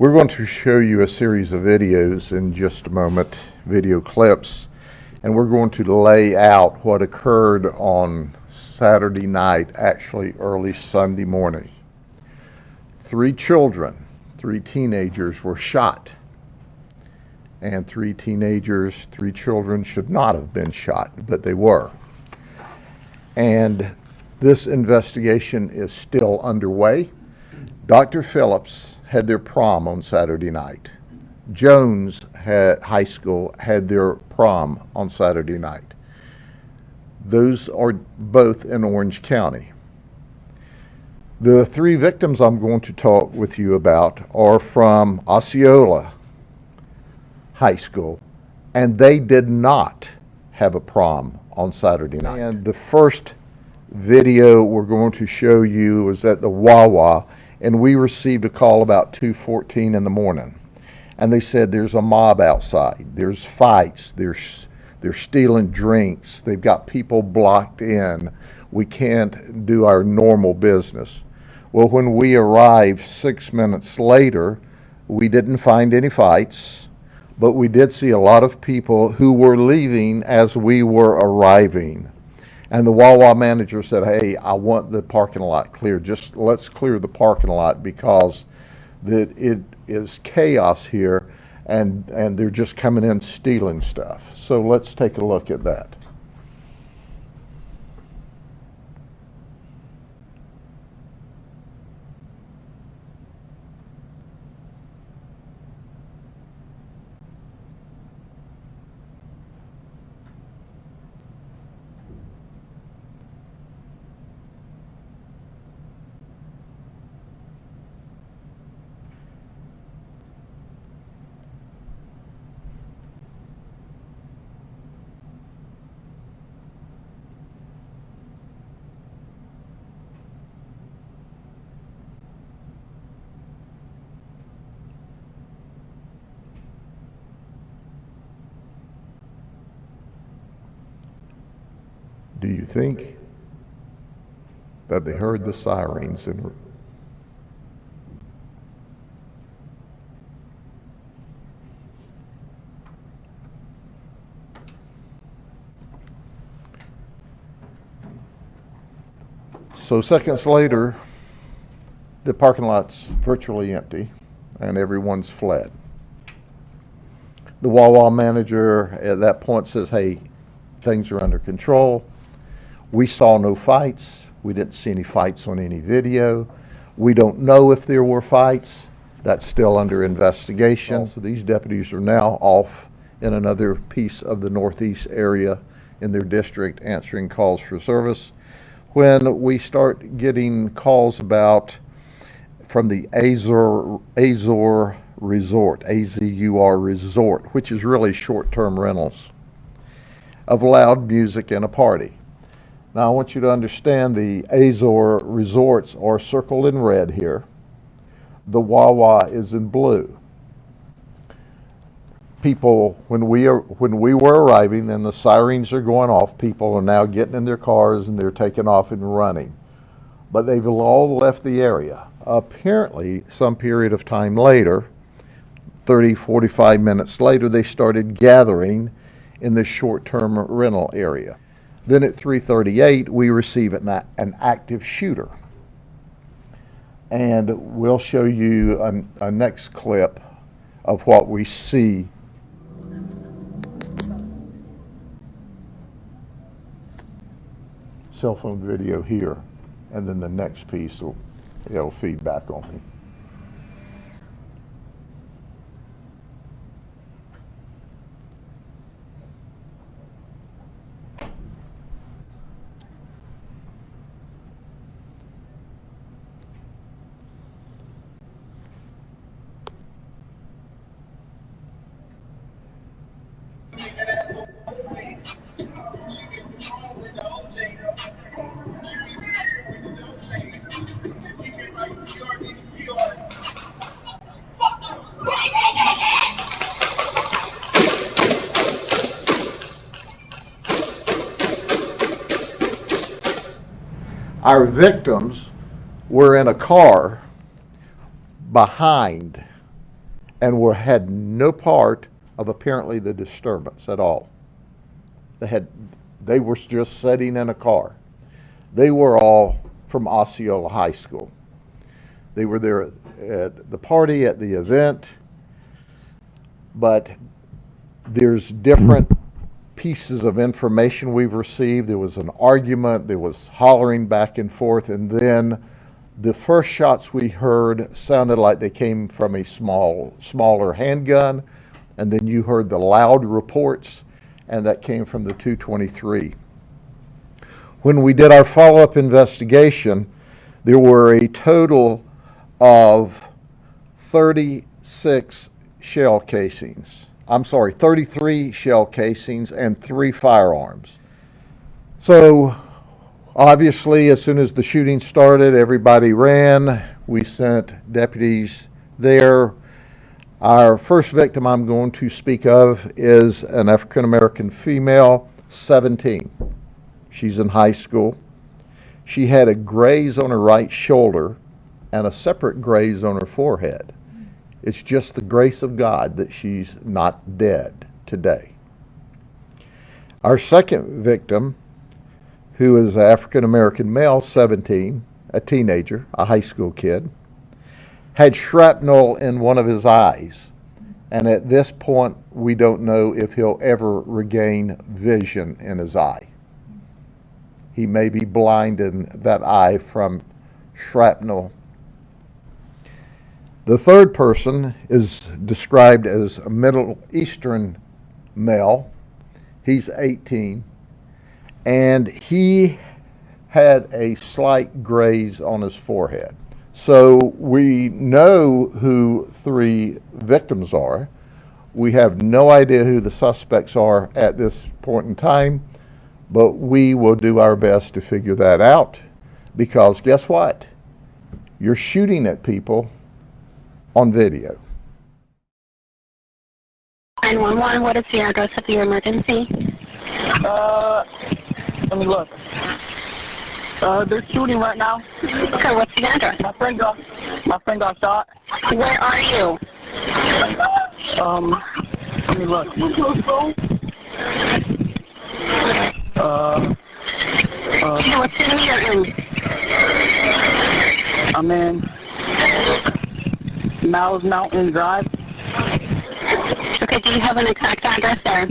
We're going to show you a series of videos in just a moment, video clips, and we're going to lay out what occurred on Saturday night, actually early Sunday morning. 3 children, 3 teenagers were shot, and 3 children should not have been shot, but they were. And this investigation is still underway. Dr. Phillips had their prom on Saturday night. Jones High School had their prom on Saturday night. Those are both in Orange County. The 3 victims I'm going to talk with you about are from Osceola High School, and they did not have a prom on Saturday night. And the first video we're going to show you was at the Wawa, and we received a call about 2:14 in the morning. And they said there's a mob outside, there's fights, they're stealing drinks, they've got people blocked in, we can't do our normal business. Well, when we arrived 6 minutes later, we didn't find any fights, but we did see a lot of people who were leaving as we were arriving. And the Wawa manager said, hey, I want the parking lot cleared. Just let's clear the parking lot because it is chaos here, and they're just coming in stealing stuff. So let's take a look at that. Do you think that they heard the sirens and so seconds later, the parking lot's virtually empty and everyone's fled. The Wawa manager at that point says, hey, things are under control. We saw no fights. We didn't see any fights on any video. We don't know if there were fights. That's still under investigation. So these deputies are now off in another piece of the northeast area in their district answering calls for service. When we start getting calls from the Azur Resort, A-Z-U-R Resort, which is really short-term rentals, of loud music and a party. Now I want you to understand the Azur resorts are circled in red here. The Wawa is in blue. People, when we were arriving and the sirens are going off, people are now getting in their cars and they're taking off and running. But they've all left the area. Apparently, some period of time later, 30, 45 minutes later, they started gathering in the short-term rental area. Then at 3:38, we receive an active shooter. And we'll show you a next clip of what we see. Cell phone video here, and then the next piece will feed back on me. Our victims were in a car behind and had no part of apparently the disturbance at all. They were just sitting in a car. They were all from Osceola High School. They were there at the party, at the event, but there's different pieces of information we've received. There was an argument, there was hollering back and forth, and then the first shots we heard sounded like they came from a smaller handgun, and then you heard the loud reports, and that came from the 223. When we did our follow-up investigation, there were a total of 33 shell casings and 3 firearms. So obviously, as soon as the shooting started, everybody ran. We sent deputies there. Our first victim I'm going to speak of is an African-American female, 17. She's in high school. She had a graze on her right shoulder and a separate graze on her forehead. It's just the grace of God that she's not dead today. Our second victim, who is an African-American male, 17, a teenager, a high school kid, had shrapnel in one of his eyes. And at this point, we don't know if he'll ever regain vision in his eye. He may be blind in that eye from shrapnel. The third person is described as a Middle Eastern male. He's 18, and he had a slight graze on his forehead. So we know who 3 victims are. We have no idea who the suspects are at this point in time, but we will do our best to figure that out, because guess what? You're shooting at people on video. 911, what is the address of your emergency? Let me look. They're shooting right now. Okay, what's the address? My friend got shot. Where are you? Let me look. What city are you in? I'm in Miles Mountain Drive. Okay, do you have an exact address there?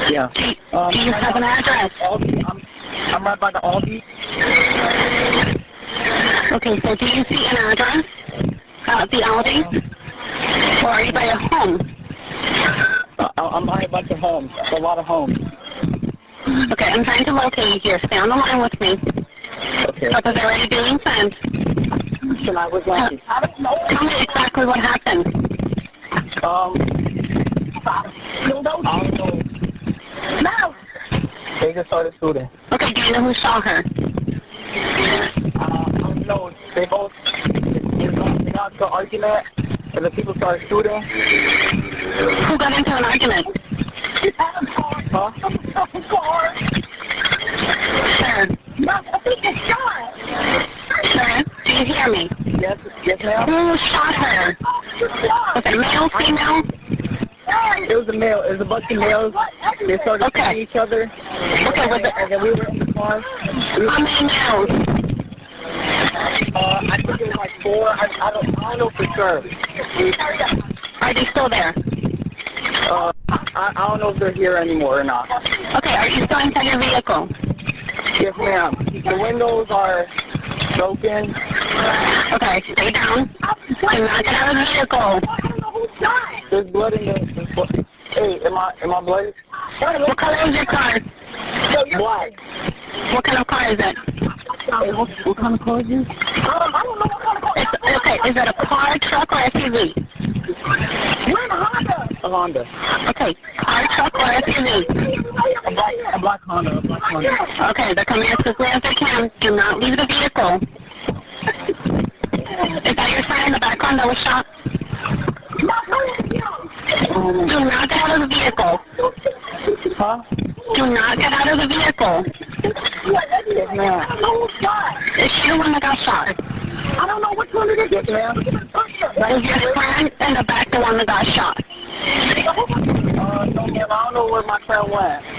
Yeah. Do you have an address? Aldi. I'm right by the Aldi. Okay, so do you see an address at the Aldi? Or are you by a home? I'm by a bunch of homes. A lot of homes. Okay, I'm trying to locate you here. Stay on the line with me. Okay. What is already being sent? Tonight was lucky. Tell me exactly what happened. I don't know. No. They just started shooting. Okay, do you know who shot her? I don't know. They got into an argument, and the people started shooting. Who got into an argument? Huh? Sir. Sir, do you hear me? Yes, ma'am. Who shot her? Was it male, female? It was a male. It was a bunch of males. They started shooting each other. Okay, was it? And then we were in the car. How many males? I think it was like 4. I don't know for sure. Are they still there? I don't know if they're here anymore or not. Okay, are you still inside your vehicle? Yes, ma'am. The windows are broken. Okay, stay down. Do not get out of the vehicle. There's blood in the... Hey, am I bloody? What color is your car? Black. What kind of car is it? What kind of car is it? I don't know what kind of car. Okay, is it a car, truck, or SUV? We're in a Honda. A Honda. Okay, car, truck, or SUV? A black Honda. Okay, they're coming as quickly as they can. Do not leave the vehicle. Is that your friend in the background that was shot? Do not get out of the vehicle. Huh? Do not get out of the vehicle. Yes, ma'am. Is she the one that got shot? I don't know which one it is. Yes, ma'am. Was your friend in the back the one that got shot? No, ma'am, I don't know where my friend went.